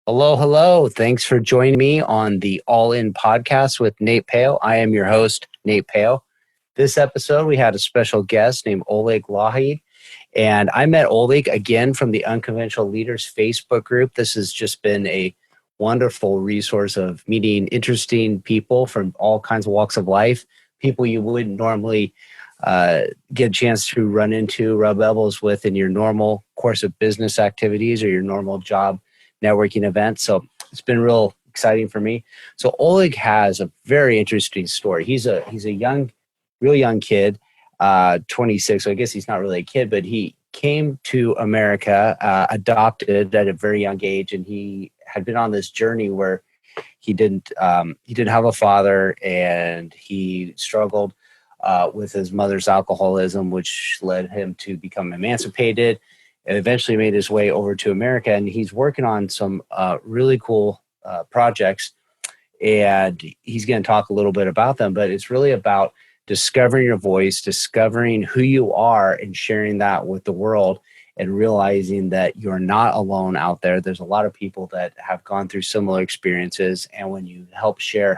Hello, hello. Thanks for joining me on the All In podcast with Nate Pale. I am your host, Nate Pale. This episode, we had a special guest named Oleg Lougheed. And I met Oleg again from the Unconventional Leaders Facebook group. This has just been a wonderful resource of meeting interesting people from all kinds of walks of life, people you wouldn't normally get a chance to run into, rub elbows with in your normal course of business activities or your normal job networking events. So it's been real exciting for me. So Oleg has a very interesting story. He's a real young kid, 26. So I guess he's not really a kid, but he came to America, adopted at a very young age, and he had been on this journey where he didn't have a father, and he struggled with his mother's alcoholism, which led him to become emancipated, and eventually made his way over to America. And he's working on some really cool projects, and he's going to talk a little bit about them. But it's really about discovering your voice, discovering who you are, and sharing that with the world, and realizing that you're not alone out there. There's a lot of people that have gone through similar experiences, and when you help share,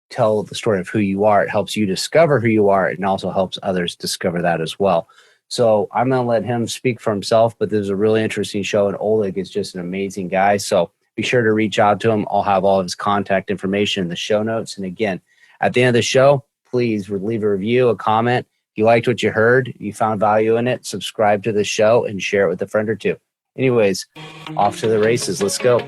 tell the story of who you are, it helps you discover who you are, and also helps others discover that as well. So I'm going to let him speak for himself, but this is a really interesting show, and Oleg is just an amazing guy. So be sure to reach out to him. I'll have all of his contact information in the show notes. And again, at the end of the show, please leave a review, a comment. If you liked what you heard, you found value in it, subscribe to the show and share it with a friend or two. Anyways, off to the races. Let's go.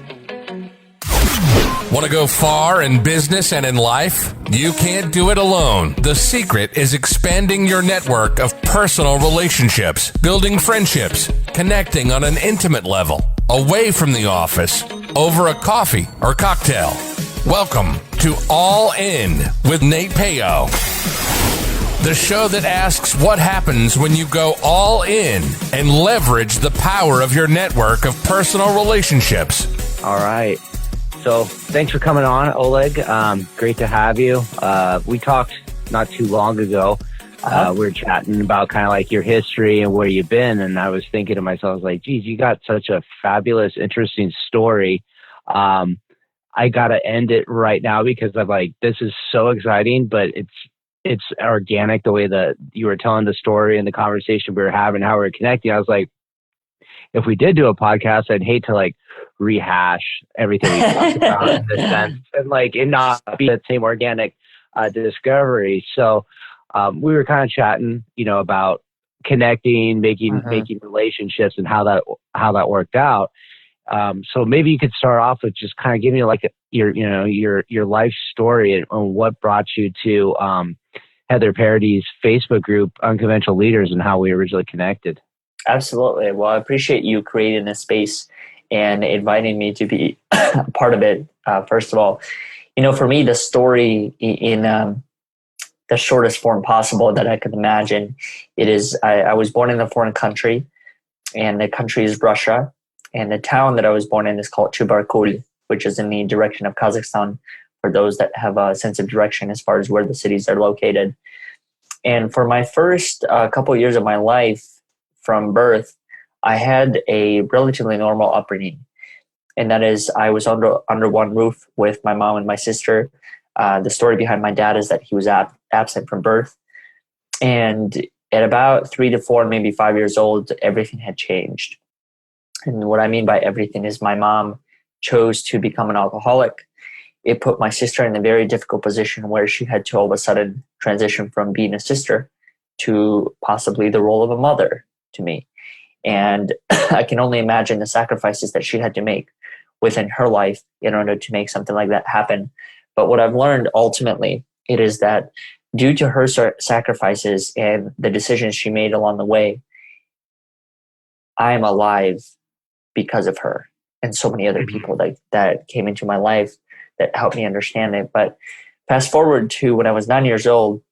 Want to go far in business and in life? You can't do it alone. The secret is expanding your network of personal relationships, building friendships, connecting on an intimate level, away from the office, over a coffee or cocktail. Welcome to All In with Nate Peo, the show that asks what happens when you go all in and leverage the power of your network of personal relationships. All right. So thanks for coming on, Oleg. Great to have you. We talked not too long ago. We were chatting about kind of like your history and where you've been. And I was thinking to myself, I was like, geez, you got such a fabulous, interesting story. I got to end it right now because I'm like, this is so exciting, but it's organic the way that you were telling the story and the conversation we were having, how we were connecting. I was like, if we did do a podcast, I'd hate to like rehash everything we talked about in this sense, and like it not be that same organic discovery. So we were kind of chatting, about connecting, making relationships, and how that worked out. So maybe you could start off with just kind of giving me like your life story and what brought you to Heather Parody's Facebook group, Unconventional Leaders, and how we originally connected. Absolutely. Well, I appreciate you creating this space and inviting me to be part of it. First of all, for me, the story in the shortest form possible that I could imagine, it is, I was born in a foreign country, and the country is Russia. And the town that I was born in is called Chubarkul, which is in the direction of Kazakhstan, for those that have a sense of direction as far as where the cities are located. And for my first couple of years of my life, from birth, I had a relatively normal upbringing. And that is, I was under one roof with my mom and my sister. The story behind my dad is that he was absent from birth. And at about 3 to 4, maybe 5 years old, everything had changed. And what I mean by everything is my mom chose to become an alcoholic. It put my sister in a very difficult position where she had to all of a sudden transition from being a sister to possibly the role of a mother to me. And I can only imagine the sacrifices that she had to make within her life in order to make something like that happen. But what I've learned ultimately, it is that due to her sacrifices and the decisions she made along the way, I am alive because of her and so many other people that came into my life that helped me understand it. But fast forward to when I was 9 years old,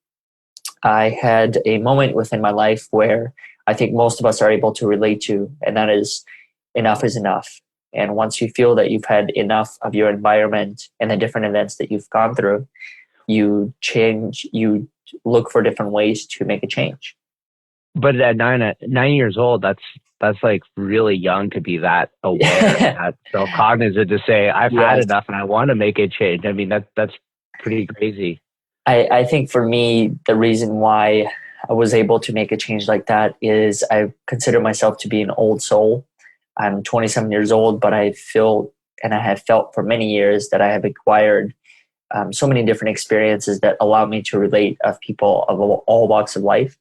I had a moment within my life where I think most of us are able to relate to, and that is enough is enough. And once you feel that you've had enough of your environment and the different events that you've gone through, you change, you look for different ways to make a change. But at 9 years old, that's like really young to be that aware, that self-cognizant to say, I've had enough and I want to make a change. I mean, that's pretty crazy. I think for me, the reason why I was able to make a change like that is I consider myself to be an old soul. I'm 27 years old, but I feel and I have felt for many years that I have acquired so many different experiences that allow me to relate of people of all walks of life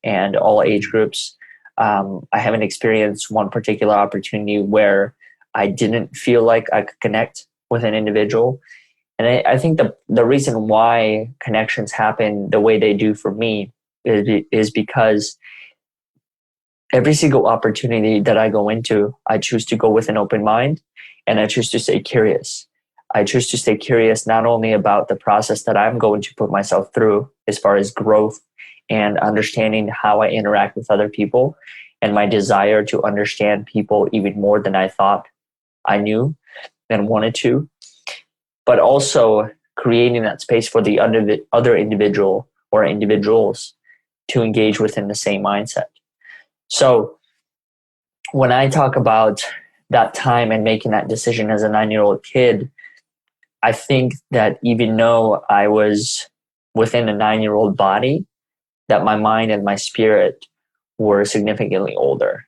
and all age groups. I haven't experienced one particular opportunity where I didn't feel like I could connect with an individual. And I think the reason why connections happen the way they do for me is because every single opportunity that I go into, I choose to go with an open mind and I choose to stay curious. I choose to stay curious not only about the process that I'm going to put myself through as far as growth and understanding how I interact with other people and my desire to understand people even more than I thought I knew and wanted to, but also creating that space for the other individual or individuals to engage within the same mindset. So when I talk about that time and making that decision as a 9-year-old kid, I think that even though I was within a 9-year-old body, that my mind and my spirit were significantly older.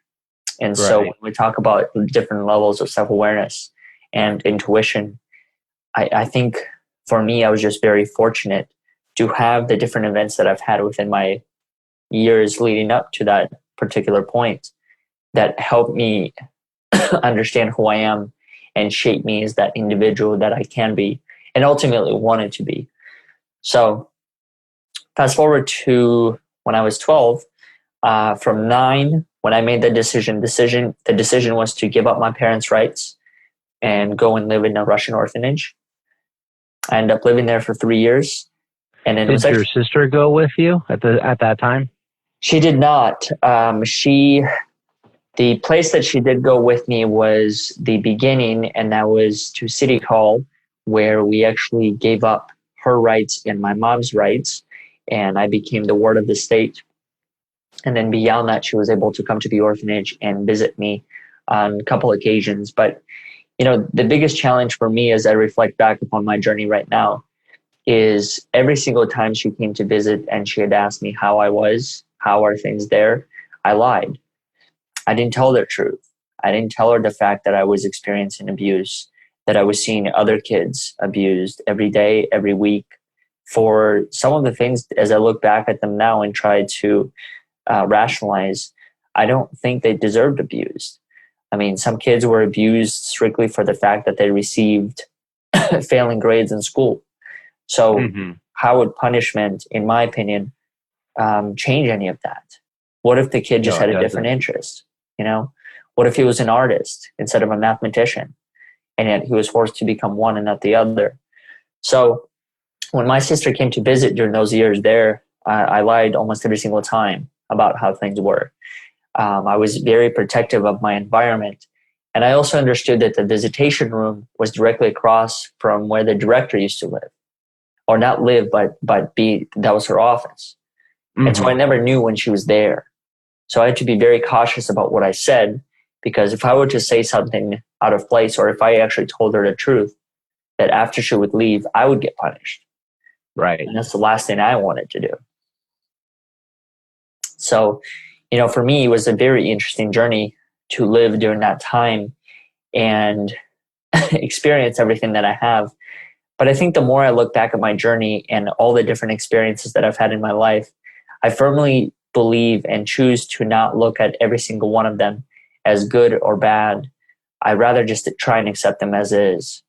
And so when we talk about different levels of self-awareness and intuition, I think for me, I was just very fortunate to have the different events that I've had within my years leading up to that particular point that helped me understand who I am and shape me as that individual that I can be and ultimately wanted to be. So fast forward to when I was 12, from 9, when I made the decision was to give up my parents' rights and go and live in a Russian orphanage. I ended up living there for 3 years. And then did your sister go with you at that time? She did not. The place that she did go with me was the beginning, and that was to City Hall, where we actually gave up her rights and my mom's rights, and I became the ward of the state. And then beyond that, she was able to come to the orphanage and visit me on a couple occasions. But the biggest challenge for me as I reflect back upon my journey right now is every single time she came to visit and she had asked me how I was, how are things there, I lied. I didn't tell her the truth. I didn't tell her the fact that I was experiencing abuse, that I was seeing other kids abused every day, every week, for some of the things, as I look back at them now and try to rationalize, I don't think they deserved abused. I mean, some kids were abused strictly for the fact that they received failing grades in school. So how would punishment, in my opinion, change any of that? What if the kid just had a different interest? What if he was an artist instead of a mathematician, and yet he was forced to become one and not the other? So when my sister came to visit during those years there, I lied almost every single time about how things were. I was very protective of my environment. And I also understood that the visitation room was directly across from where the director used to live. Or not live, but that was her office. And so I never knew when she was there. So I had to be very cautious about what I said, because if I were to say something out of place, or if I actually told her the truth, that after she would leave, I would get punished. Right. And that's the last thing I wanted to do. So, for me, it was a very interesting journey to live during that time and experience everything that I have. But I think the more I look back at my journey and all the different experiences that I've had in my life, I firmly believe and choose to not look at every single one of them as good or bad. I rather just try and accept them as is,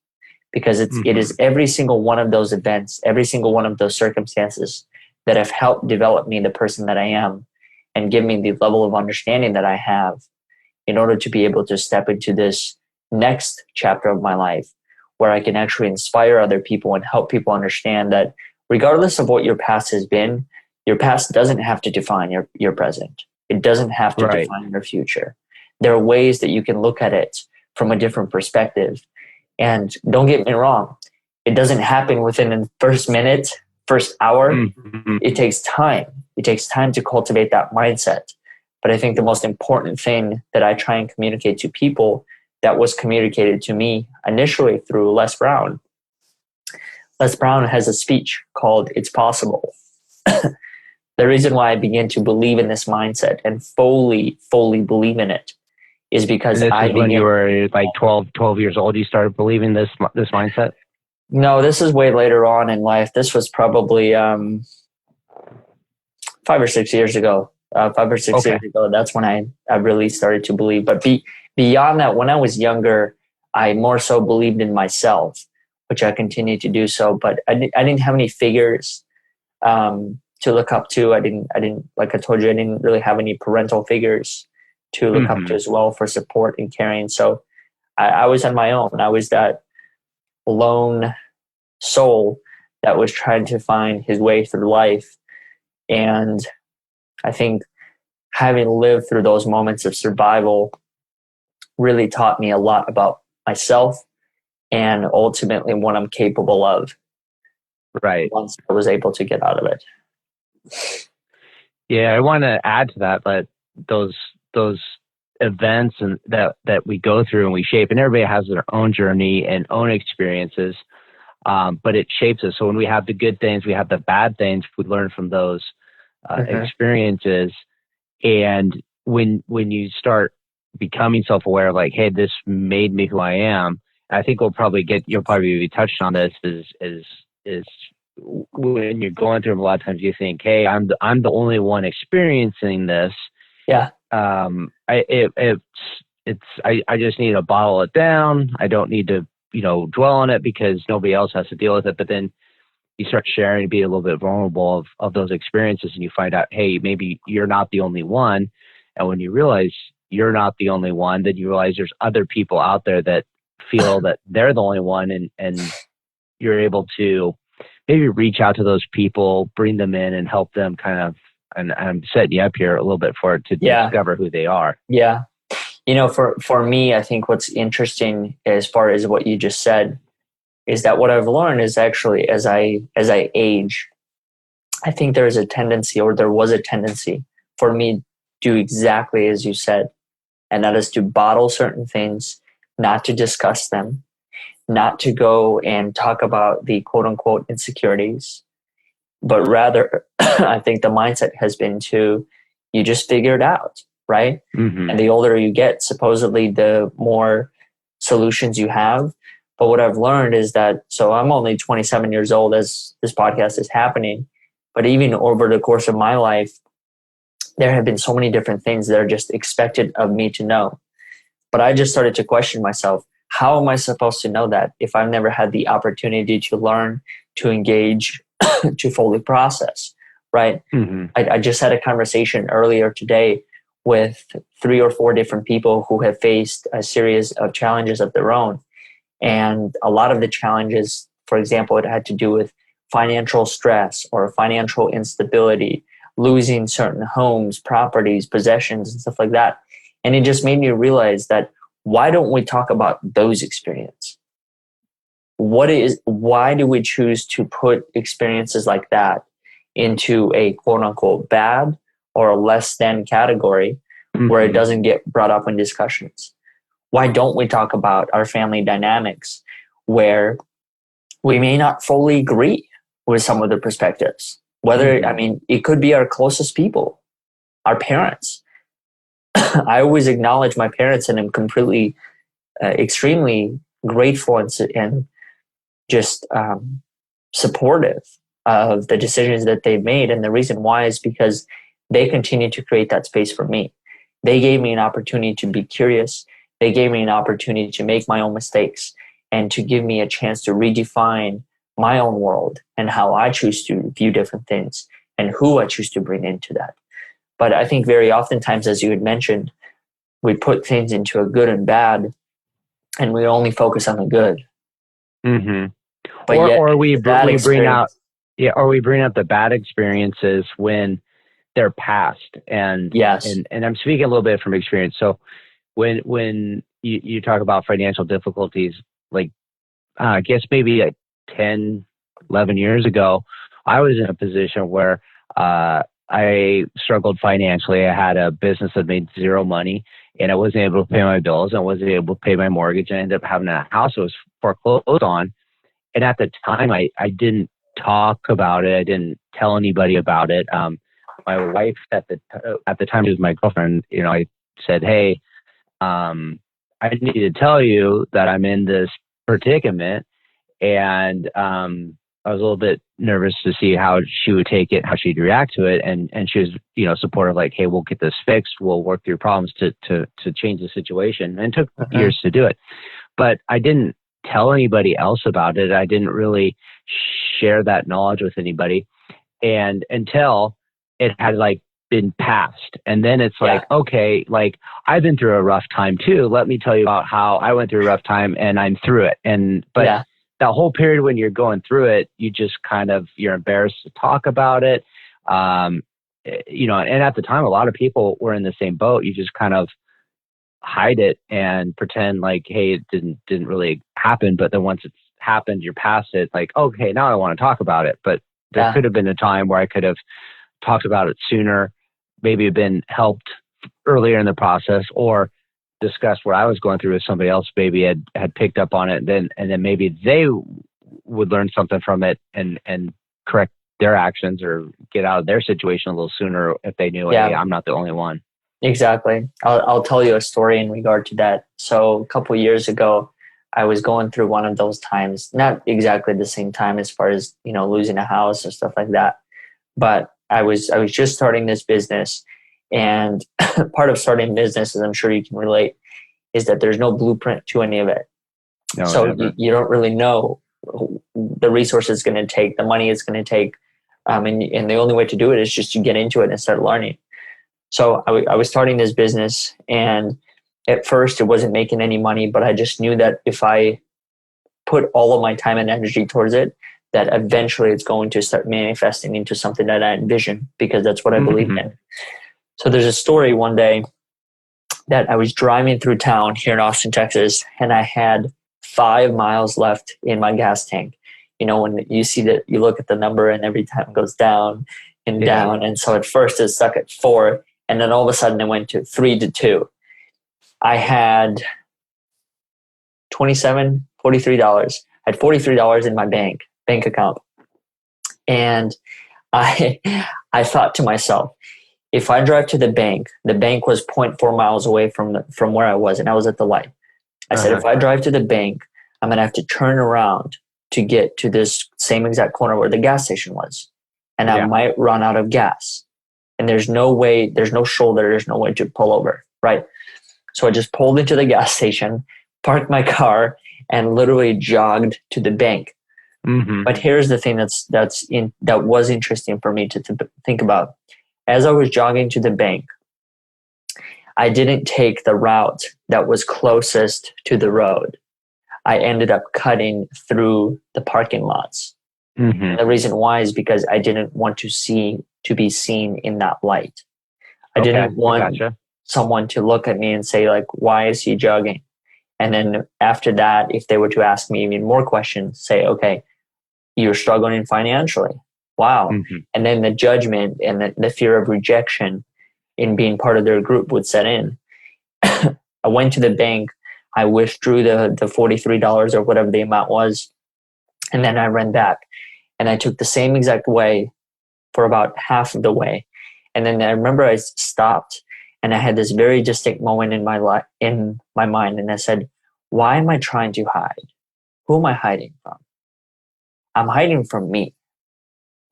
because it is every single one of those events, every single one of those circumstances that have helped develop me the person that I am and give me the level of understanding that I have in order to be able to step into this next chapter of my life, where I can actually inspire other people and help people understand that regardless of what your past has been, your past doesn't have to define your present. It doesn't have to define your future. There are ways that you can look at it from a different perspective. And don't get me wrong, it doesn't happen within the first minute, first hour. It takes time. It takes time to cultivate that mindset. But I think the most important thing that I try and communicate to people that was communicated to me initially through Les Brown. Les Brown has a speech called It's Possible. The reason why I began to believe in this mindset and fully believe in it is because and this is when you were like 12 years old, you started believing this mindset? No, this is way later on in life. This was probably 5 or 6 years ago. 5 or 6 years ago, that's when I really started to believe. But beyond that, when I was younger, I more so believed in myself, which I continue to do so. But I didn't have any figures to look up to. I didn't, like I told you, I didn't really have any parental figures to look up to as well for support and caring. So I was on my own. I was that lone soul that was trying to find his way through life. And I think having lived through those moments of survival really taught me a lot about myself and ultimately what I'm capable of. Right. Once I was able to get out of it. Yeah, I want to add to that, but those events and that we go through and we shape, and everybody has their own journey and own experiences, but it shapes us. So when we have the good things, we have the bad things, we learn from those experiences. And when you start becoming self-aware, like, hey, this made me who I am, I think you'll probably be touched on this is when you're going through them, a lot of times you think, hey, I'm the only one experiencing this. Yeah. I just need to bottle it down. I don't need to, dwell on it because nobody else has to deal with it. But then you start sharing and be a little bit vulnerable of those experiences, and you find out, hey, maybe you're not the only one. And when you realize you're not the only one, then you realize there's other people out there that feel that they're the only one, and you're able to maybe reach out to those people, bring them in and help them kind of, and I'm setting you up here a little bit for it to discover who they are. Yeah. For me, I think what's interesting as far as what you just said is that what I've learned is actually as I age, I think there was a tendency for me to do exactly as you said. And that is to bottle certain things, not to discuss them, not to go and talk about the quote unquote insecurities, but rather I think the mindset has been you just figure it out, right? Mm-hmm. And the older you get, supposedly the more solutions you have. But what I've learned is that, so I'm only 27 years old as this podcast is happening, but even over the course of my life, there have been so many different things that are just expected of me to know. But I just started to question myself, how am I supposed to know that if I've never had the opportunity to learn, to engage, to fully process, right? Mm-hmm. I just had a conversation earlier today with 3 or 4 different people who have faced a series of challenges of their own. And a lot of the challenges, for example, it had to do with financial stress or financial instability, losing certain homes, properties, possessions, and stuff like that. And it just made me realize that why don't we talk about those experiences? Why do we choose to put experiences like that into a quote unquote bad or a less than category where it doesn't get brought up in discussions? Why don't we talk about our family dynamics where we may not fully agree with some of the perspectives? It could be our closest people, our parents. I always acknowledge my parents and I'm completely, extremely grateful and just supportive of the decisions that they've made. And the reason why is because they continue to create that space for me. They gave me an opportunity to be curious. They gave me an opportunity to make my own mistakes and to give me a chance to redefine my own world and how I choose to view different things and who I choose to bring into that. But I think very oftentimes, as you had mentioned, we put things into a good and bad and we only focus on the good. Mm-hmm. But or we bring out the bad experiences when they're past. And yes. And I'm speaking a little bit from experience. So when you talk about financial difficulties, like I guess maybe like 10, 11 years ago, I was in a position where I struggled financially. I had a business that made zero money, and I wasn't able to pay my bills. I wasn't able to pay my mortgage. I ended up having a house that was foreclosed on. And at the time, I didn't talk about it. I didn't tell anybody about it. My wife at the time, she was my girlfriend. I said, "Hey, I need to tell you that I'm in this predicament." And I was a little bit nervous to see how she would take it, how she'd react to it. And she was, supportive, like, "Hey, we'll get this fixed. We'll work through problems to change the situation." And it took years to do it. But I didn't tell anybody else about it. I didn't really share that knowledge with anybody. And until it had been passed. And then it's okay, I've been through a rough time too. Let me tell you about how I went through a rough time and I'm through it. But that whole period when you're going through it, you just you're embarrassed to talk about it. And at the time, a lot of people were in the same boat. You just kind of hide it and pretend hey, it didn't really happen. But then once it's happened, you're past it. Okay, now I want to talk about it. But there could have been a time where I could have talked about it sooner, maybe been helped earlier in the process, or discussed what I was going through with somebody else, maybe had picked up on it, and then maybe they would learn something from it and correct their actions or get out of their situation a little sooner if they knew, hey, I'm not the only one. Exactly. I'll tell you a story in regard to that. So a couple of years ago, I was going through one of those times, not exactly the same time as far as, losing a house and stuff like that. But I was just starting this business, and part of starting business, as I'm sure you can relate, is that there's no blueprint to any of it. No, so you don't really know the resources it's going to take, the money it's going to take. And the only way to do it is just to get into it and start learning. So I was starting this business, and at first it wasn't making any money, but I just knew that if I put all of my time and energy towards it, that eventually it's going to start manifesting into something that I envision, because that's what I believe in. So there's a story one day that I was driving through town here in Austin, Texas, and I had 5 miles left in my gas tank. When you see that, you look at the number and every time it goes down and down. And so at first it stuck at 4, and then all of a sudden it went to 3 to 2. I had $43. I had $43 in my bank account. And I thought to myself, if I drive to the bank was 0.4 miles away from where I was, and I was at the light. I said, if I drive to the bank, I'm going to have to turn around to get to this same exact corner where the gas station was. And I might run out of gas. And there's no way, there's no shoulder, there's no way to pull over, right? So I just pulled into the gas station, parked my car, and literally jogged to the bank. But here's the thing that was interesting for me to think about. As I was jogging to the bank, I didn't take the route that was closest to the road. I ended up cutting through the parking lots. And the reason why is because I didn't want to be seen in that light. I didn't want someone to look at me and say, why is he jogging? And then after that, if they were to ask me even more questions, say, okay, you're struggling financially. Wow. And then the judgment and the fear of rejection in being part of their group would set in. I went to the bank. I withdrew the $43 or whatever the amount was. And then I ran back. And I took the same exact way for about half of the way. And then I remember I stopped, and I had this very distinct moment in my mind. And I said, why am I trying to hide? Who am I hiding from? I'm hiding from me.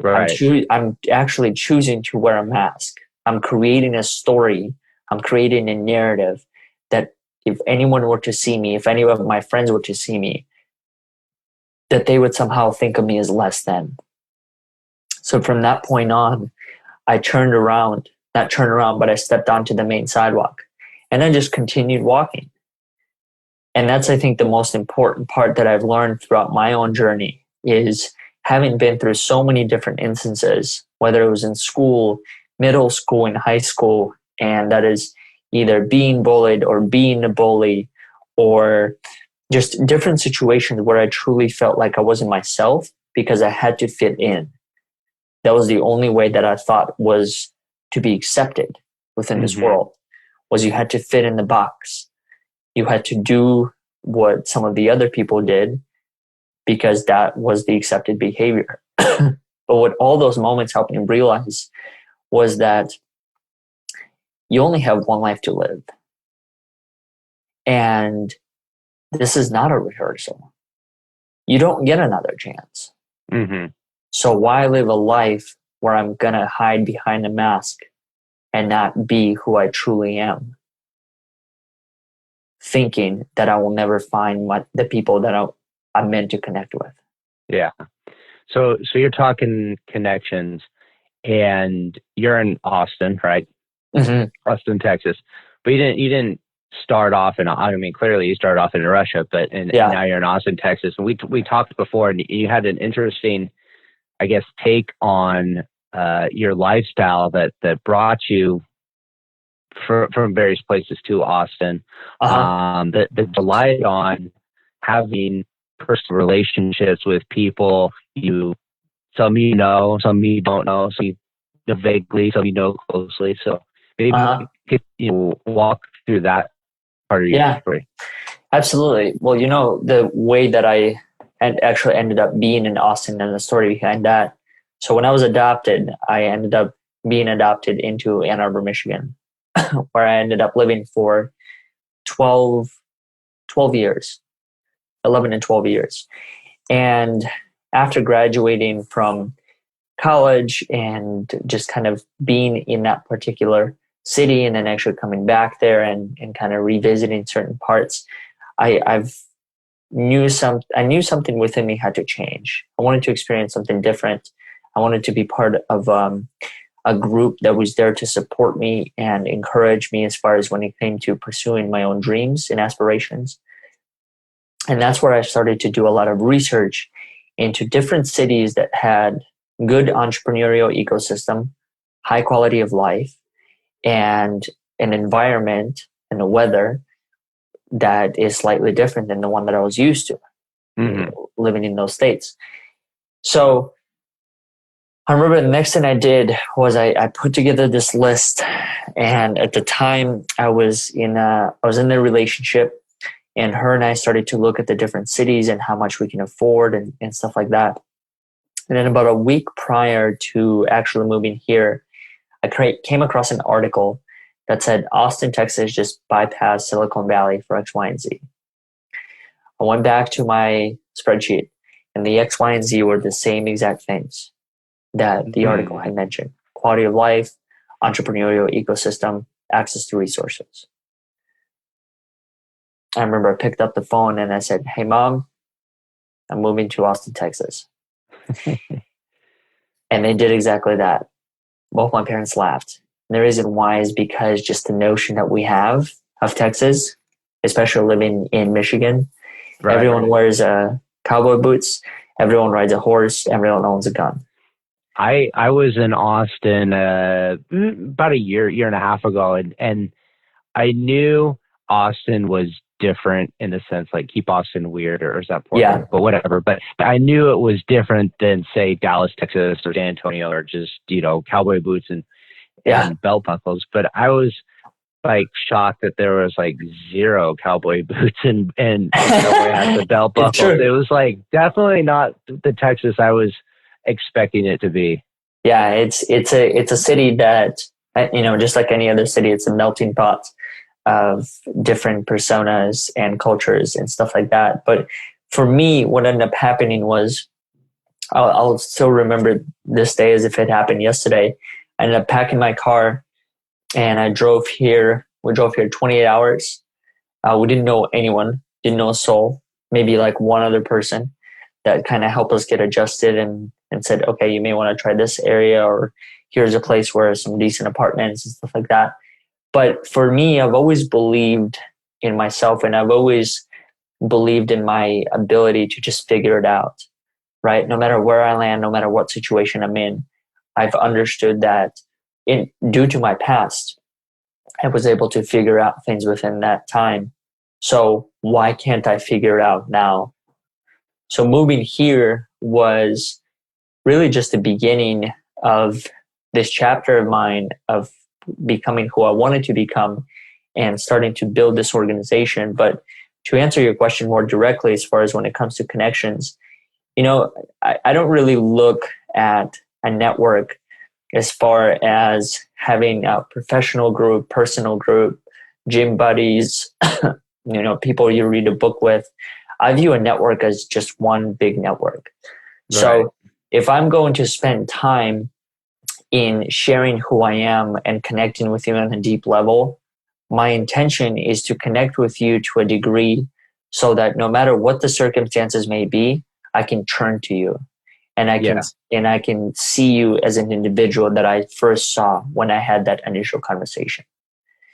Right. I'm actually choosing to wear a mask. I'm creating a story. I'm creating a narrative that if anyone were to see me, if any of my friends were to see me, that they would somehow think of me as less than. So from that point on, I but I stepped onto the main sidewalk, and I just continued walking. And that's, I think, the most important part that I've learned throughout my own journey is having been through so many different instances, whether it was in school, middle school, and high school, and that is either being bullied or being a bully, or just different situations where I truly felt like I wasn't myself because I had to fit in. That was the only way that I thought was to be accepted within this world, was you had to fit in the box. You had to do what some of the other people did because that was the accepted behavior. But what all those moments helped me realize was that you only have one life to live. And this is not a rehearsal. You don't get another chance. So why live a life where I'm going to hide behind a mask and not be who I truly am, thinking that I will never find the people that I'm meant to connect with? Yeah. So you're talking connections, and you're in Austin, right? Austin, Texas. But you didn't start off in, I mean, clearly you started off in Russia, but and now you're in Austin, Texas. And we talked before, and you had an interesting, I guess, take on your lifestyle that brought you from various places to Austin. That relied on having personal relationships with people some you know, some you don't know, some you know vaguely, some you know closely. So maybe could you walk through that part of your story? Absolutely. Well, the way that I actually ended up being in Austin and the story behind that. So when I was adopted, I ended up being adopted into Ann Arbor, Michigan, where I ended up living for 12 years, 11 and 12 years. And after graduating from college and just kind of being in that particular city and then actually coming back there and kind of revisiting certain parts, I knew something within me had to change. I wanted to experience something different. I wanted to be part of a group that was there to support me and encourage me as far as when it came to pursuing my own dreams and aspirations. And that's where I started to do a lot of research into different cities that had good entrepreneurial ecosystem, high quality of life, and an environment and a weather that is slightly different than the one that I was used to living in those states. So I remember the next thing I did was I put together this list, and at the time I was in a relationship, and her and I started to look at the different cities and how much we can afford and stuff like that. And then about a week prior to actually moving here, I came across an article that said Austin, Texas just bypassed Silicon Valley for X, Y, and Z. I went back to my spreadsheet, and the X, Y, and Z were the same exact things that the article had mentioned: quality of life, entrepreneurial ecosystem, access to resources. I remember I picked up the phone and I said, "Hey, Mom, I'm moving to Austin, Texas." And they did exactly that. Both my parents laughed. And the reason why is because just the notion that we have of Texas, especially living in Michigan, everyone wears cowboy boots, everyone rides a horse, everyone owns a gun. I was in Austin about a year and a half ago, and I knew Austin was different in the sense, like, keep Austin weird, or is that Portland? But whatever. But I knew it was different than, say, Dallas, Texas, or San Antonio, or just, cowboy boots and belt buckles. But I was like shocked that there was like zero cowboy boots and cowboy hats and belt buckles. It was like definitely not the Texas I was expecting it to be. Yeah, it's a city that, just like any other city, it's a melting pot of different personas and cultures and stuff like that. But for me, what ended up happening was, I'll still remember this day as if it happened yesterday. I ended up packing my car and I drove here. We drove here 28 hours. We didn't know anyone, didn't know a soul, maybe like one other person that kind of helped us get adjusted and said, okay, you may want to try this area, or here's a place where some decent apartments and stuff like that. But for me, I've always believed in myself, and I've always believed in my ability to just figure it out, right? No matter where I land, no matter what situation I'm in, I've understood that due to my past, I was able to figure out things within that time. So why can't I figure it out now? So moving here was really just the beginning of this chapter of mine of becoming who I wanted to become and starting to build this organization. But to answer your question more directly, as far as when it comes to connections, I don't really look at a network as far as having a professional group, personal group, gym buddies, people you read a book with. I view a network as just one big network. Right. So if I'm going to spend time in sharing who I am and connecting with you on a deep level, my intention is to connect with you to a degree so that no matter what the circumstances may be, I can turn to you and I can see you as an individual that I first saw when I had that initial conversation.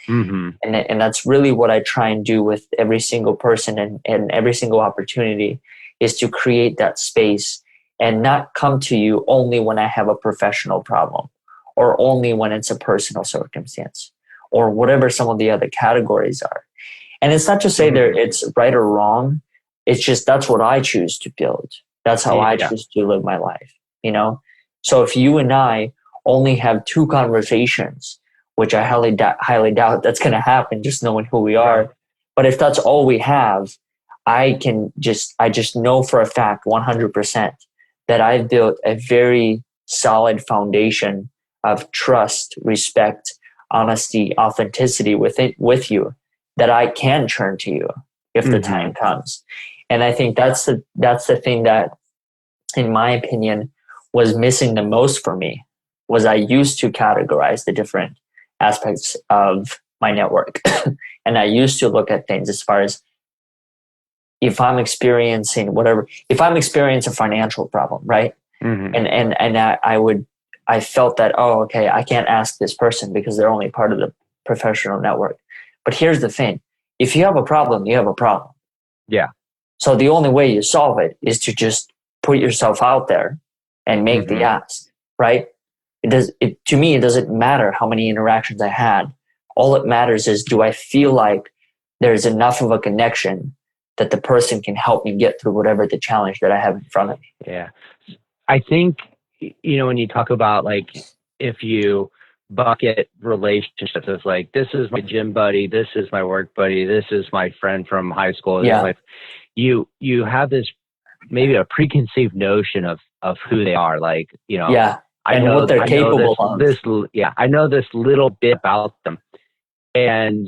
Mm-hmm. And that's really what I try and do with every single person and every single opportunity, is to create that space and not come to you only when I have a professional problem or only when it's a personal circumstance or whatever some of the other categories are. And it's not to say that it's right or wrong. It's just that's what I choose to build. That's how I choose to live my life, So if you and I only have 2 conversations, which I highly doubt that's going to happen, just knowing who we are. But if that's all we have, I just know for a fact 100% that I've built a very solid foundation of trust, respect, honesty, authenticity with you, that I can turn to you if the time comes. And I think that's the thing that, in my opinion, was missing the most for me, was I used to categorize the different aspects of my network. And I used to look at things as far as if I'm experiencing a financial problem, right? Mm-hmm. And I felt that, okay, I can't ask this person because they're only part of the professional network. But here's the thing. If you have a problem, you have a problem. Yeah. So the only way you solve it is to just put yourself out there and make the ask, right? To me, it doesn't matter how many interactions I had. All it matters is, do I feel like there's enough of a connection that the person can help me get through whatever the challenge that I have in front of me? Yeah. I think, when you talk about, like, if you bucket relationships as like, this is my gym buddy, this is my work buddy, this is my friend from high school. Yeah. Like, you have this, maybe a preconceived notion of who they are. Like, I know what they're capable of. I know this little bit about them. And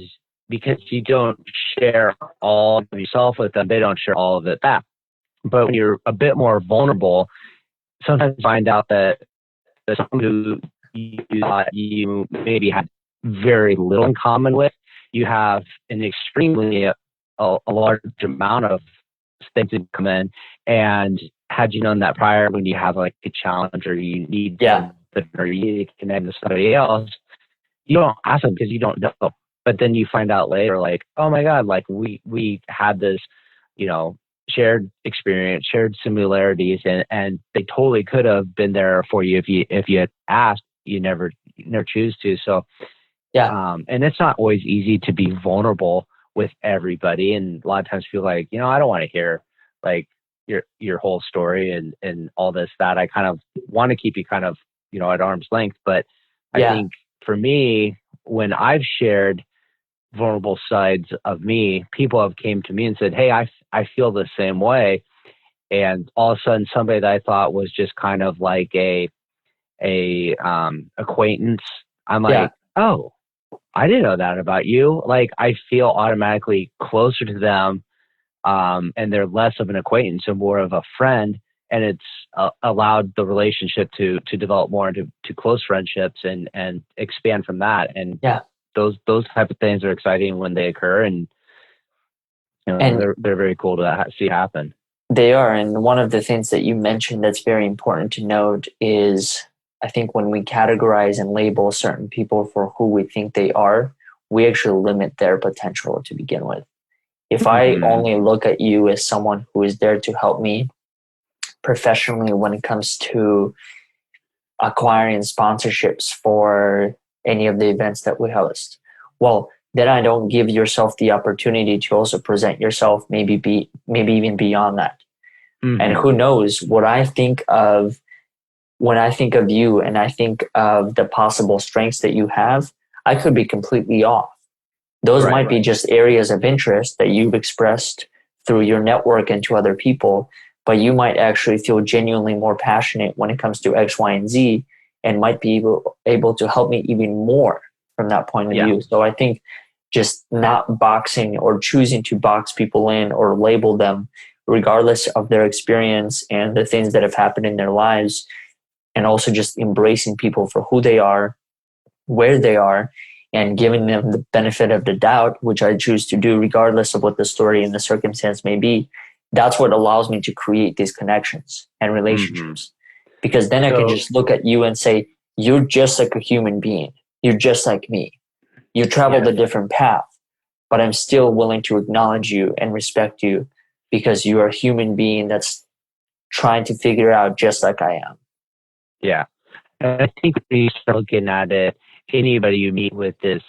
because you don't share all of yourself with them, they don't share all of it back. But when you're a bit more vulnerable, sometimes you find out that someone who you thought you maybe had very little in common with, you have an extremely a large amount of things in common. And had you known that prior, when you have like a challenge or you need or you need to connect with somebody else, you don't ask them because you don't know. But then you find out later, like, oh my God, like we had this, shared experience, shared similarities, and they totally could have been there for you if you had asked. You never choose to. So and it's not always easy to be vulnerable with everybody, and a lot of times feel like, I don't want to hear like your whole story and all this, that I kind of want to keep you kind of at arm's length. But I think for me, when I've shared vulnerable sides of me, people have came to me and said, hey, I feel the same way. And all of a sudden somebody that I thought was just kind of like a acquaintance, I'm like, oh, I didn't know that about you. Like, I feel automatically closer to them, and they're less of an acquaintance and more of a friend. And it's allowed the relationship to develop more into close friendships and expand from that. And those type of things are exciting when they occur, and they're very cool to see happen. They are. And one of the things that you mentioned that's very important to note is, I think when we categorize and label certain people for who we think they are, we actually limit their potential to begin with. If I only look at you as someone who is there to help me professionally when it comes to acquiring sponsorships for any of the events that we host, well, then I don't give yourself the opportunity to also present yourself, maybe even beyond that. And who knows, what I think of when I think of you and I think of the possible strengths that you have, I could be completely off. Those might be just areas of interest that you've expressed through your network and to other people, but you might actually feel genuinely more passionate when it comes to X, Y, and Z, and might be able to help me even more from that point of view. So I think just not boxing or choosing to box people in or label them regardless of their experience and the things that have happened in their lives, and also just embracing people for who they are, where they are, and giving them the benefit of the doubt, which I choose to do regardless of what the story and the circumstance may be. That's what allows me to create these connections and relationships. Because then I can just look at you and say, you're just like a human being. You're just like me. You traveled a different path, but I'm still willing to acknowledge you and respect you because you are a human being that's trying to figure it out just like I am. Yeah. I think when you start looking at it, anybody you meet with this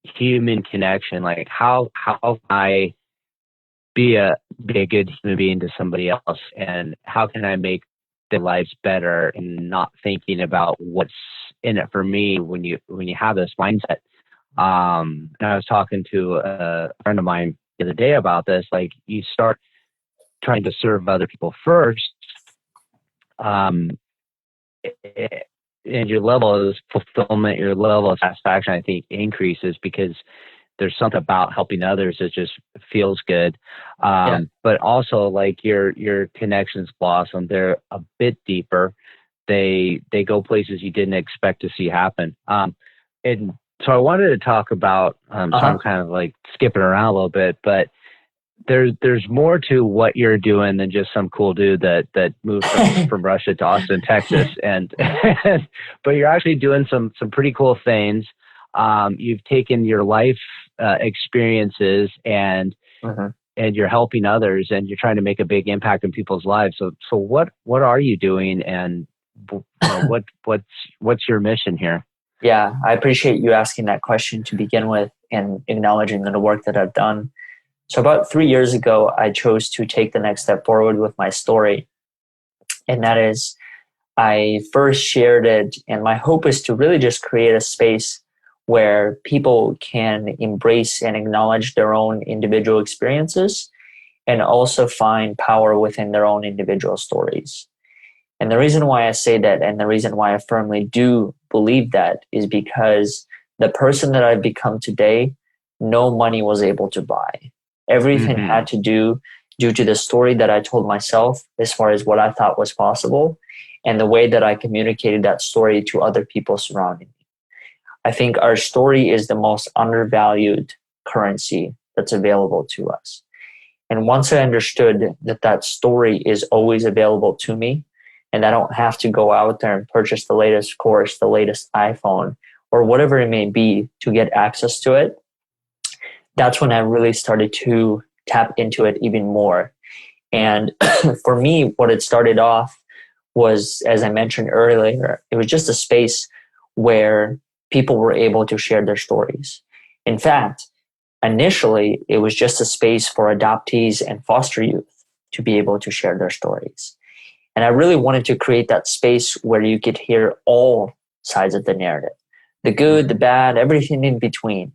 human connection, like how can I be a good human being to somebody else, and how can I make their lives better, and not thinking about what's in it for me when you have this mindset. And I was talking to a friend of mine the other day about this. Like, you start trying to serve other people first, and your level of fulfillment, your level of satisfaction, I think, increases, because there's something about helping others that just feels good. But also, like, your connections blossom. They're a bit deeper. They go places you didn't expect to see happen. And so I wanted to talk about, so I'm kind of like skipping around a little bit, but there's more to what you're doing than just some cool dude that moved from Russia to Austin, Texas. And but you're actually doing some pretty cool things. You've taken your life experiences and you're helping others, and you're trying to make a big impact in people's lives. So what are you doing, and what's your mission here? Yeah, I appreciate you asking that question to begin with and acknowledging the work that I've done. So about 3 years ago, I chose to take the next step forward with my story. And that is, I first shared it, and my hope is to really just create a space where people can embrace and acknowledge their own individual experiences and also find power within their own individual stories. And the reason why I say that, and the reason why I firmly do believe that, is because the person that I've become today, no money was able to buy. Everything had to do due to the story that I told myself as far as what I thought was possible and the way that I communicated that story to other people surrounding me. I think our story is the most undervalued currency that's available to us. And once I understood that that story is always available to me, and I don't have to go out there and purchase the latest course, the latest iPhone, or whatever it may be to get access to it, that's when I really started to tap into it even more. And for me, what it started off was, as I mentioned earlier, it was just a space where people were able to share their stories. In fact, initially, it was just a space for adoptees and foster youth to be able to share their stories. And I really wanted to create that space where you could hear all sides of the narrative, the good, the bad, everything in between.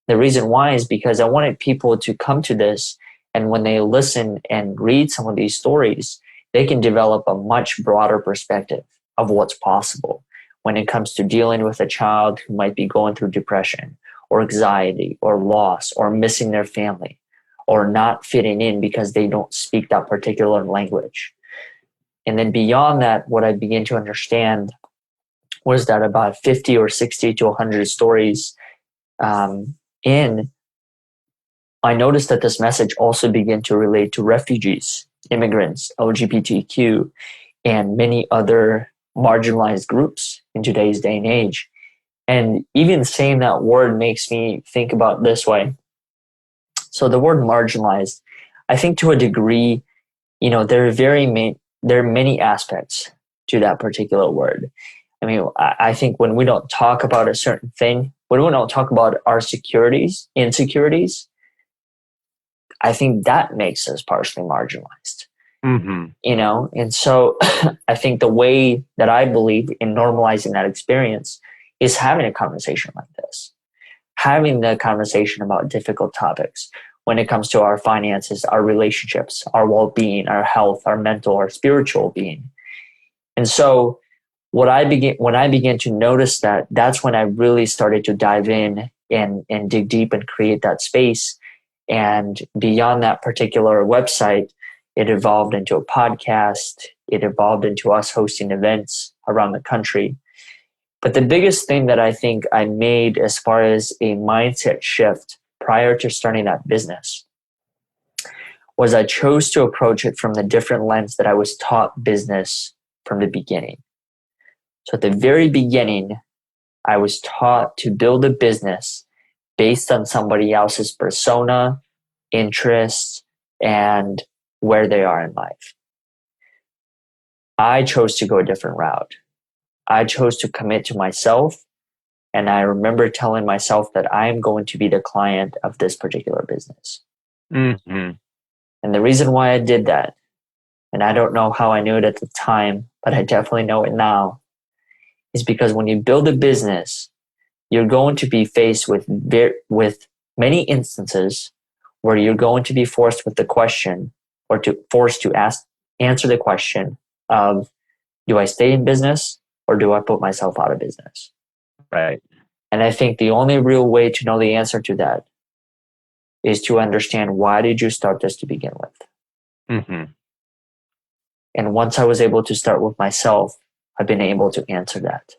The reason why is because I wanted people to come to this, and when they listen and read some of these stories, they can develop a much broader perspective of what's possible when it comes to dealing with a child who might be going through depression or anxiety or loss or missing their family or not fitting in because they don't speak that particular language. And then beyond that, what I began to understand was that about 50 or 60 to 100 stories in, I noticed that this message also began to relate to refugees, immigrants, LGBTQ, and many other marginalized groups in today's day and age. And even saying that word makes me think about this way. So the word marginalized, I think to a degree, there are many aspects to that particular word. I mean, I think when we don't talk about a certain thing, when we don't talk about our insecurities, I think that makes us partially marginalized. Mm-hmm. And so I think the way that I believe in normalizing that experience is having a conversation like this, having the conversation about difficult topics when it comes to our finances, our relationships, our well-being, our health, our mental, our spiritual being. And so when I began to notice that, that's when I really started to dive in and dig deep and create that space. And beyond that particular website, it evolved into a podcast. It evolved into us hosting events around the country. But the biggest thing that I think I made as far as a mindset shift prior to starting that business was I chose to approach it from the different lens that I was taught business from the beginning. So at the very beginning, I was taught to build a business based on somebody else's persona, interests, and where they are in life. I chose to go a different route. I chose to commit to myself. And I remember telling myself that I am going to be the client of this particular business. Mm-hmm. And the reason why I did that, and I don't know how I knew it at the time, but I definitely know it now, is because when you build a business, you're going to be faced with many instances where you're going to be forced with the question or forced to answer the question of, do I stay in business or do I put myself out of business? Right. And I think the only real way to know the answer to that is to understand, why did you start this to begin with? Mm-hmm. And once I was able to start with myself, I've been able to answer that.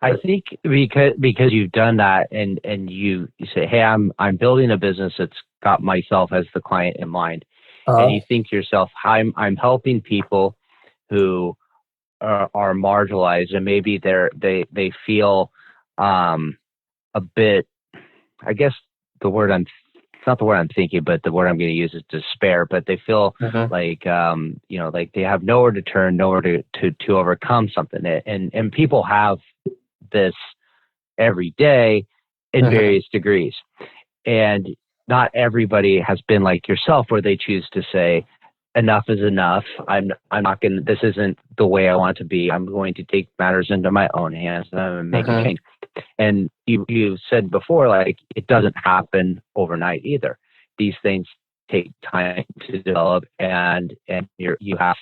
I think because you've done that and you say, hey, I'm building a business that's got myself as the client in mind. And you think to yourself, I'm helping people who are marginalized, and maybe they feel a bit, I guess it's not the word I'm thinking, but the word I'm going to use is despair, but they feel like, like they have nowhere to turn, nowhere to overcome something. And people have this every day in various degrees. And not everybody has been like yourself, where they choose to say, enough is enough. I'm not going to, this isn't the way I want it to be. I'm going to take matters into my own hands and make a change. And you said before, like, it doesn't happen overnight either. These things take time to develop, and you have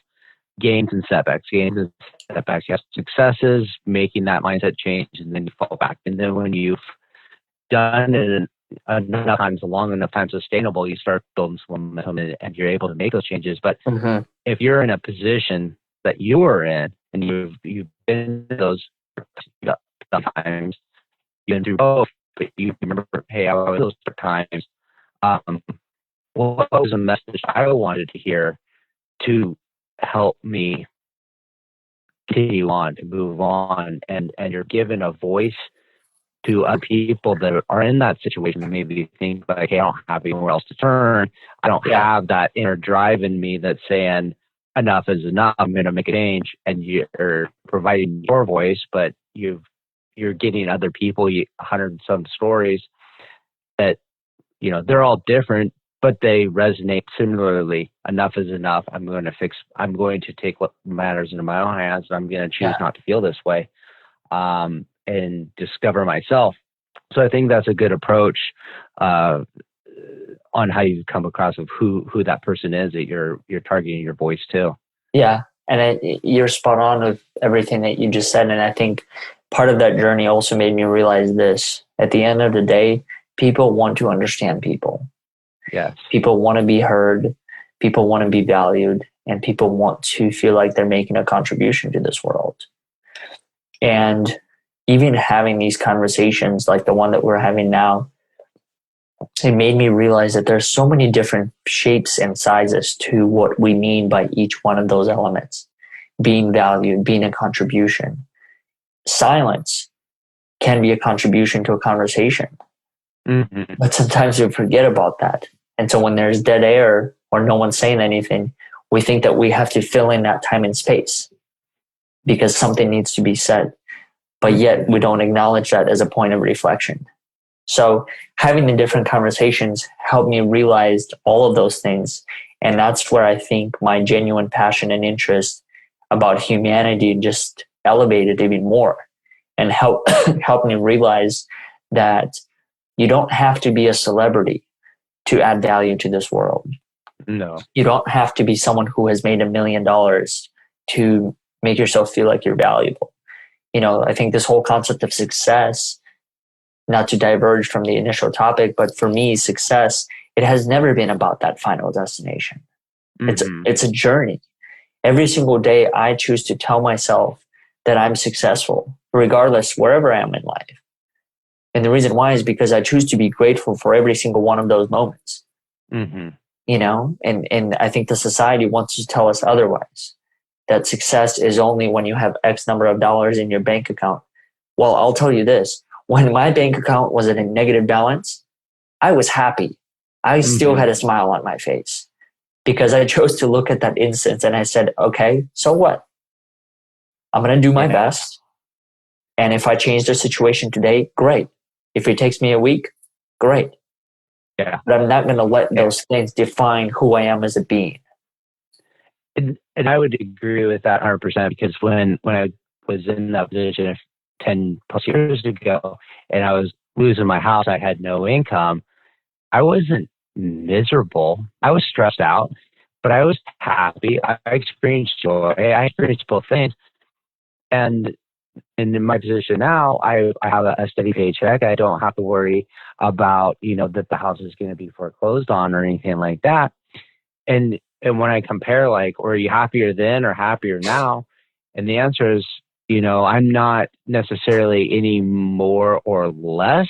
gains and setbacks. You have successes, making that mindset change, and then you fall back. And then when you've done it enough times, long enough time sustainable, you start building some momentum and you're able to make those changes. But if you're in a position that you are in, and you've been in those sometimes, you've been through both, but you remember, hey, I was those times. What was a message I wanted to hear to help me continue on, to move on, and you're given a voice to other people that are in that situation. Maybe think like, hey, I don't have anywhere else to turn. I don't have that inner drive in me that's saying enough is enough. I'm going to make a change. And you're providing your voice, but you're getting other people, 100 and some stories that, they're all different, but they resonate similarly. Enough is enough. I'm going to take what matters into my own hands. I'm going to choose not to feel this way. And discover myself. So I think that's a good approach on how you come across of who that person is that you're targeting your voice to. Yeah, and you're spot on with everything that you just said. And I think part of that journey also made me realize this: at the end of the day, people want to understand people. Yes, people want to be heard. People want to be valued, and people want to feel like they're making a contribution to this world. And even having these conversations like the one that we're having now, it made me realize that there's so many different shapes and sizes to what we mean by each one of those elements. Being valued, being a contribution. Silence can be a contribution to a conversation. But sometimes we forget about that. And so when there's dead air or no one's saying anything, we think that we have to fill in that time and space because something needs to be said. But yet we don't acknowledge that as a point of reflection. So having the different conversations helped me realize all of those things. And that's where I think my genuine passion and interest about humanity just elevated even more and helped me realize that you don't have to be a celebrity to add value to this world. No. You don't have to be someone who has made $1 million to make yourself feel like you're valuable. I think this whole concept of success, not to diverge from the initial topic, but for me, success, it has never been about that final destination. Mm-hmm. It's a journey. Every single day, I choose to tell myself that I'm successful, regardless wherever I am in life. And the reason why is because I choose to be grateful for every single one of those moments. Mm-hmm. And I think the society wants to tell us otherwise, that success is only when you have X number of dollars in your bank account. Well, I'll tell you this, when my bank account was in a negative balance, I was happy. I still had a smile on my face because I chose to look at that instance and I said, okay, so what? I'm going to do my best. And if I change the situation today, great. If it takes me a week, great. Yeah. But I'm not going to let those things define who I am as a being. And I would agree with that 100% because when I was in that position 10 plus years ago and I was losing my house, I had no income. I wasn't miserable. I was stressed out, but I was happy. I experienced joy. I experienced both things. And in my position now, I have a steady paycheck. I don't have to worry about, that the house is going to be foreclosed on or anything like that. And when I compare, like, are you happier then or happier now? And the answer is, I'm not necessarily any more or less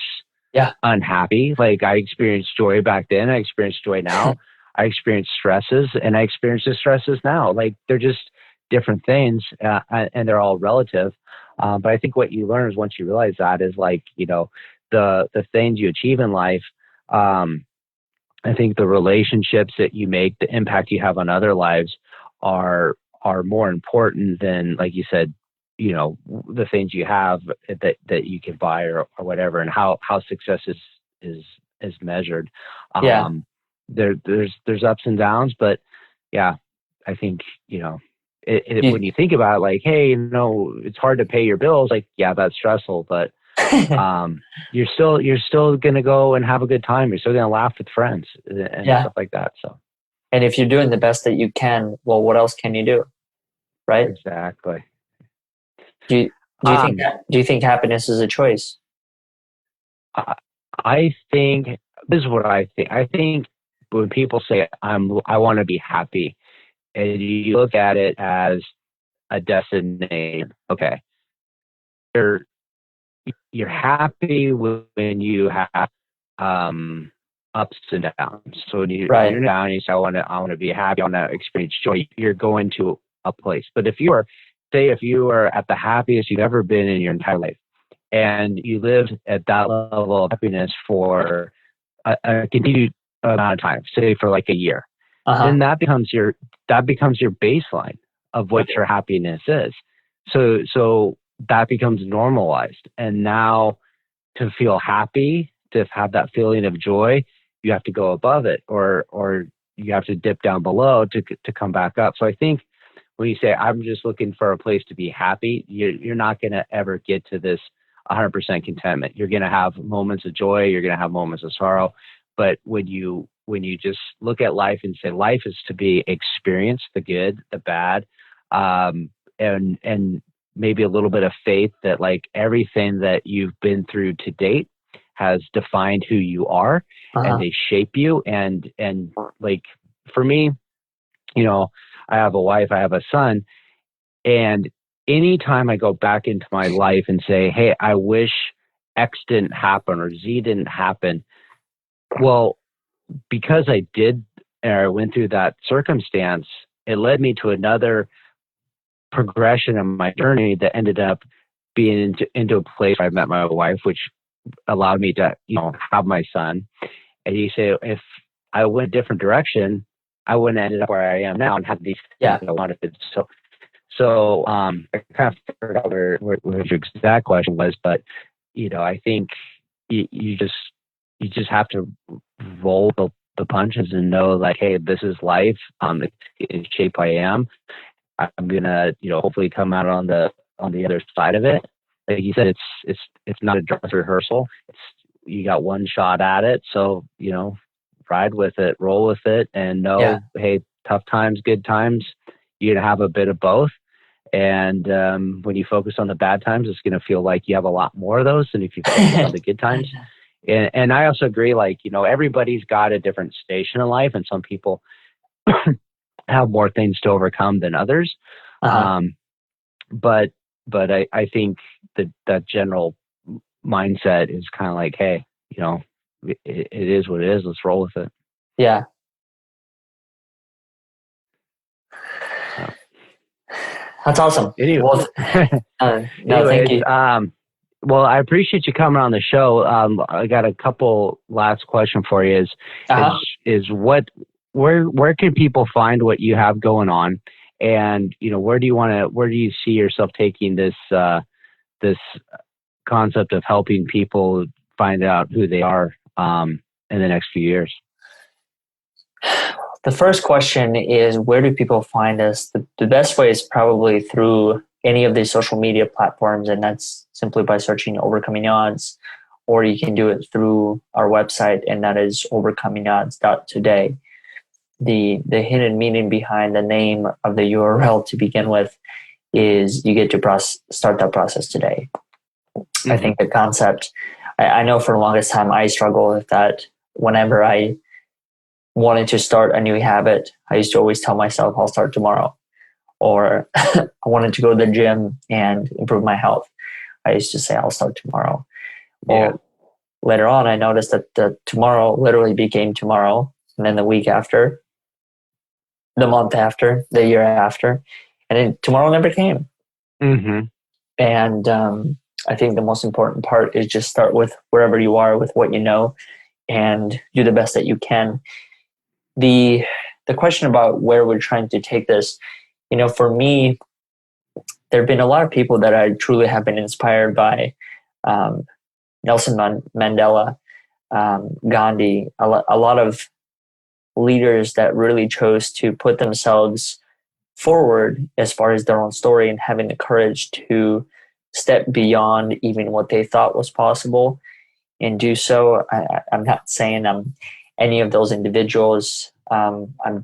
unhappy. Like I experienced joy back then. I experienced joy now. I experienced stresses and I experience the stresses now. Like they're just different things and they're all relative. But I think what you learn is once you realize that is like, the things you achieve in life, I think the relationships that you make, the impact you have on other lives are more important than, like you said, the things you have that you can buy or whatever, and how success is measured. There's ups and downs, but yeah, I think, when you think about it, like, hey, it's hard to pay your bills. Like, yeah, that's stressful, but you're still going to go and have a good time. You're still going to laugh with friends and stuff like that. So, and if you're doing the best that you can, well, what else can you do? Right. Exactly. Do you think happiness is a choice? I think this is what I think. I think when people say I want to be happy, and you look at it as a destination, okay, you're happy when you have ups and downs. So when you're down, you say I want to be happy, I want to experience joy. You're going to a place. But if you are at the happiest you've ever been in your entire life, and you lived at that level of happiness for a continued amount of time, say for like a year, then that becomes your baseline of what your happiness is. So that becomes normalized. And now to feel happy, to have that feeling of joy, you have to go above it, or you have to dip down below to come back up. So I think when you say I'm just looking for a place to be happy, you're not going to ever get to this 100% contentment. You're going to have moments of joy. You're going to have moments of sorrow. But when you just look at life and say life is to be experienced, the good, the bad, and maybe a little bit of faith that like everything that you've been through to date has defined who you are, and they shape you. And like for me, I have a wife, I have a son, and anytime I go back into my life and say, hey, I wish X didn't happen or Z didn't happen. Well, because I did, or I went through that circumstance, it led me to another progression in my journey that ended up being into a place where I met my wife, which allowed me to, have my son. And you say, if I went a different direction, I wouldn't have ended up where I am now and had these things I wanted to. So I kind of forgot where your exact question was, but I think you just have to roll the punches and know like, hey, this is life. In shape I am. I'm gonna, hopefully come out on the other side of it. Like you said, it's not a dress rehearsal. You got one shot at it. So, ride with it, roll with it, and know, hey, tough times, good times, you're gonna have a bit of both. And when you focus on the bad times, it's gonna feel like you have a lot more of those than if you focus on the good times. And I also agree, like, everybody's got a different station in life, and some people have more things to overcome than others. But I think that general mindset is kind of like, hey, it is what it is. Let's roll with it. Yeah. So. That's awesome. Anyway, well, no, thank you. Well, I appreciate you coming on the show. I got a couple last question for you. Is where can people find what you have going on, and where do you see yourself taking this concept of helping people find out who they are in the next few years? The first question is, where do people find us? The best way is probably through any of these social media platforms, and that's simply by searching Overcoming Odds, or you can do it through our website, and that is overcomingodds.today. The hidden meaning behind the name of the URL to begin with is you get to start that process today. Mm-hmm. I think the concept, I know for the longest time I struggled with that. Whenever I wanted to start a new habit, I used to always tell myself I'll start tomorrow. Or I wanted to go to the gym and improve my health, I used to say I'll start tomorrow. Well, later on I noticed that the tomorrow literally became tomorrow, and then the week after, the month after, the year after, and then tomorrow never came. Mm-hmm. And I think the most important part is just start with wherever you are with what you know and do the best that you can. The question about where we're trying to take this, for me, there have been a lot of people that I truly have been inspired by. Nelson Mandela, Gandhi, a lot of leaders that really chose to put themselves forward as far as their own story and having the courage to step beyond even what they thought was possible and do so. I'm not saying I'm any of those individuals. The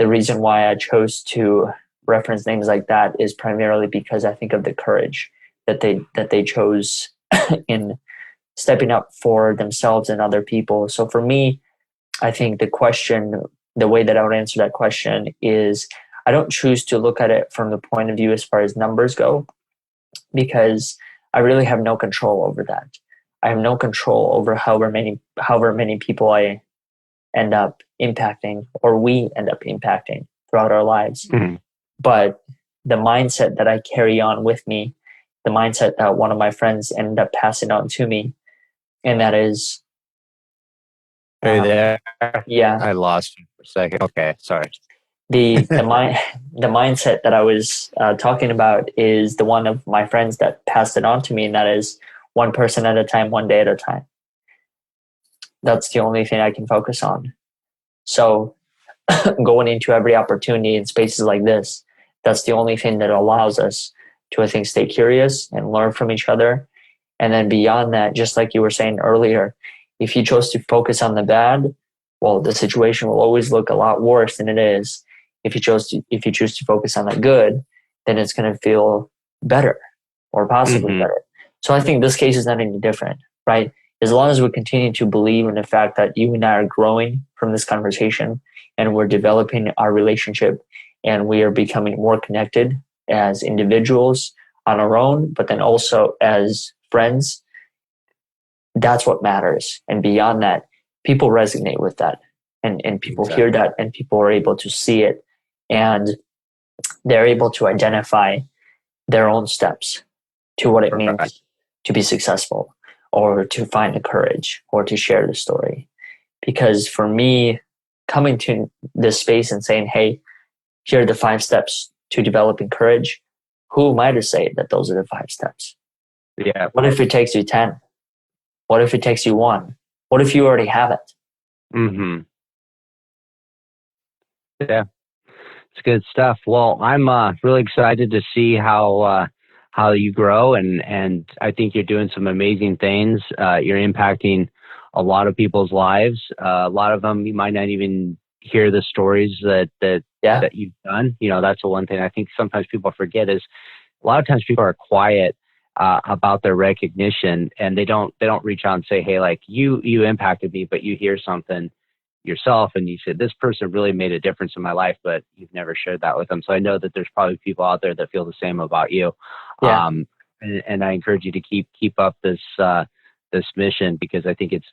reason why I chose to reference names like that is primarily because I think of the courage that they chose in stepping up for themselves and other people. So for me, I think the way that I would answer that question is, I don't choose to look at it from the point of view as far as numbers go, because I really have no control over that. I have no control over however many people I end up impacting, or we end up impacting throughout our lives. Mm-hmm. But the mindset that I carry on with me, the mindset that one of my friends ended up passing on to me, and that is... Are you there? Yeah. I lost you for a second. Okay, sorry. The mindset that I was talking about is the one of my friends that passed it on to me, and that is one person at a time, one day at a time. That's the only thing I can focus on. So going into every opportunity in spaces like this, that's the only thing that allows us to, I think, stay curious and learn from each other. And then beyond that, just like you were saying earlier, if you chose to focus on the bad, well, the situation will always look a lot worse than it is. If you choose to focus on the good, then it's going to feel better, or possibly better. So I think this case is not any different, right? As long as we continue to believe in the fact that you and I are growing from this conversation, and we're developing our relationship, and we are becoming more connected as individuals on our own, but then also as friends, that's what matters. And beyond that, people resonate with that, and people hear that, and people are able to see it, and they're able to identify their own steps to what it means to be successful, or to find the courage, or to share the story. Because for me, coming to this space and saying, hey, here are the 5 steps to developing courage, who am I to say that those are the 5 steps? Yeah. What if it takes you 10? What if it takes you 1? What if you already have it? Mm-hmm. Yeah, it's good stuff. Well, I'm really excited to see how you grow, and I think you're doing some amazing things. You're impacting a lot of people's lives. A lot of them you might not even hear the stories that you've done. That's the one thing I think sometimes people forget is a lot of times people are quiet about their recognition, and they don't reach out and say, hey, like you impacted me, but you hear something yourself and you said, this person really made a difference in my life, but you've never shared that with them. So I know that there's probably people out there that feel the same about you. Yeah. And I encourage you to keep up this mission, because I think it's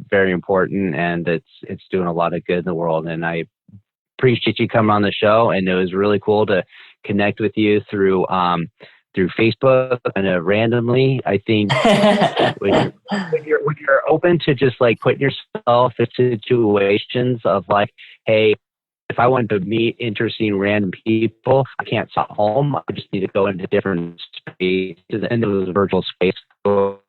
very important, and it's doing a lot of good in the world. And I appreciate you coming on the show, and it was really cool to connect with you through Facebook and randomly. I think when you're open to just like putting yourself in situations of like, hey, if I wanted to meet interesting random people, I can't stop home. I just need to go into different spaces, and there was a virtual space. Facebook,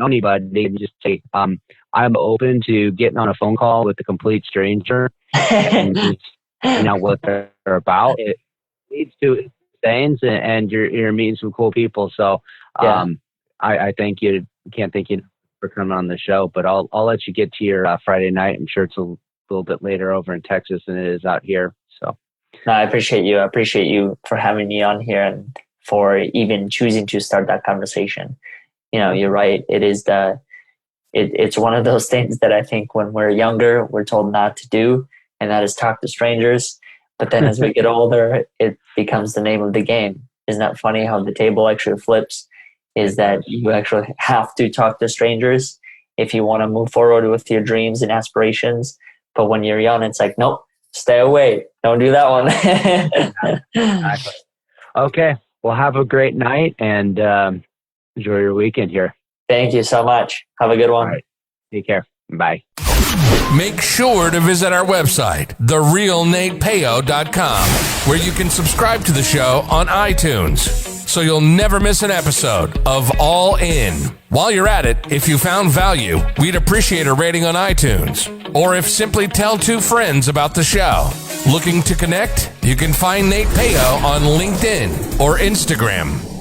anybody, and just say, I'm open to getting on a phone call with a complete stranger and just what they're about. It leads to things, and you're meeting some cool people. So I thank you. Can't thank you for coming on the show, but I'll let you get to your Friday night. I'm sure it's a little bit later over in Texas than it is out here. So no, I appreciate you. I appreciate you for having me on here and for even choosing to start that conversation. You're right. It is it's one of those things that I think when we're younger, we're told not to do, and that is talk to strangers. But then as we get older, it becomes the name of the game. Isn't that funny how the table actually flips? Is that you actually have to talk to strangers if you want to move forward with your dreams and aspirations. But when you're young, it's like, nope, stay away. Don't do that one. Exactly. Okay. Well, have a great night, and enjoy your weekend here. Thank you so much. Have a good one. All right. Take care. Bye. Make sure to visit our website, therealnatepeo.com, where you can subscribe to the show on iTunes, so you'll never miss an episode of All In. While you're at it, if you found value, we'd appreciate a rating on iTunes, or if simply tell 2 friends about the show. Looking to connect? You can find Nate Peo on LinkedIn or Instagram.